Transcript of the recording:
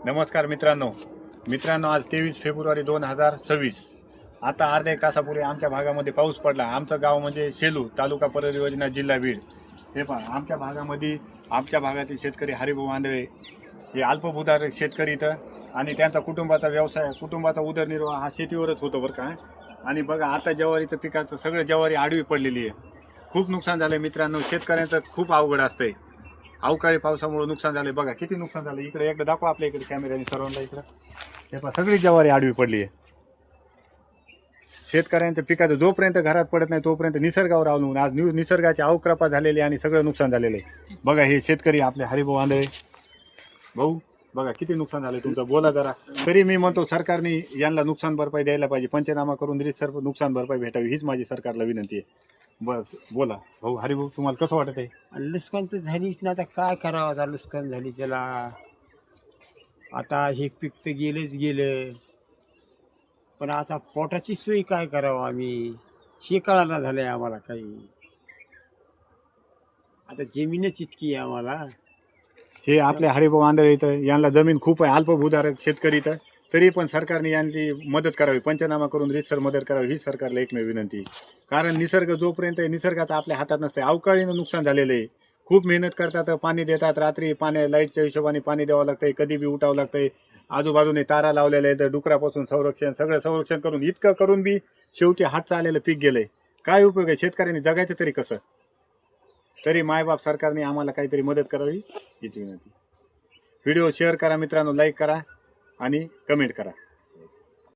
नमस्कार मित्रांनो आज 23 फेब्रुवारी 2026. आता अर्ध्या एक तासापूर्वी आमच्या भागामध्ये पाऊस पडला. आमचं गाव म्हणजे शेलू, तालुका परळी योजना, जिल्हा बीड. हे पहा, आमच्या भागातील शेतकरी हरिभाऊ आंधळे हे अल्पभूधारक शेतकरी इथं, आणि त्यांचा कुटुंबाचा उदरनिर्वाह हा शेतीवरच होतो बरं का. आणि बघा, आता ज्वारीचं पिकाचं सगळं ज्वारी आडवी पडलेली आहे. खूप नुकसान झालं मित्रांनो. शेतकऱ्यांचं खूप अवघड असतंय. अवकाळी पावसामुळे नुकसान झाले. बघा किती नुकसान झालं. इकडे एकदा दाखवा आपल्या इकडे कॅमेऱ्याने सर्वांना. इकडं हे पहा, सगळी ज्वारी आडवी पडली आहे. शेतकऱ्यांच्या पिकाचं जोपर्यंत घरात पडत नाही तोपर्यंत निसर्गावर अवलंबून आज निसर्गाची अवकृपा झालेली आणि सगळं नुकसान झालेलं आहे. बघा हे शेतकरी आपले हरिभाऊ आंधळे भाऊ, बघा किती नुकसान झालं तुमचं. बोला जरा. तरी मी म्हणतो सरकारने यांना नुकसान भरपाई द्यायला पाहिजे. पंचनामा करून सर्व नुकसान भरपाई भेटावी हीच माझी सरकारला विनंती आहे. बस बोला भाऊ. हरिभाऊ, तुम्हाला कसं वाटत आहे? लुस्कान तर झालीच ना. आता काय करावं, आता लुस्कान झाली त्याला. आता हे पीक तर गेलं, पण आता पोटाची सोय काय करावं आम्ही, हे कळायला झालंय आम्हाला काही. आता जमीनच इतकी आहे आम्हाला. हे आपले हरिभाऊ आंधळे इथं, यांना जमीन खूप आहे, अल्पभूधारक शेतकरी इथं. तरी पण सरकारने यांची मदत करावी, पंचनामा करून रीतसर मदत करावी ही सरकारला एकमेव विनंती आहे. कारण निसर्ग जोपर्यंत आहे, निसर्गाचं आपल्या हातात नसते. अवकाळीनं नुकसान झालेलं आहे. खूप मेहनत करतात, पाणी देतात, रात्री लाईटच्या हिशोबाने पाणी द्यावं लागतंय, कधी बी उठावं लागतंय. आजूबाजूने तारा लावलेल्या आहेत, डुकरापासून सगळं संरक्षण करून इतकं करून बी शेवटी हातचं आलेलं पीक गेलंय. काय उपयोग आहे? शेतकऱ्यांनी जगायचं तरी कसं? तरी मायबाप सरकारने आम्हाला काहीतरी मदत करावी हीच विनंती. व्हिडिओ शेअर करा मित्रांनो, लाईक करा आणि कमेंट करा.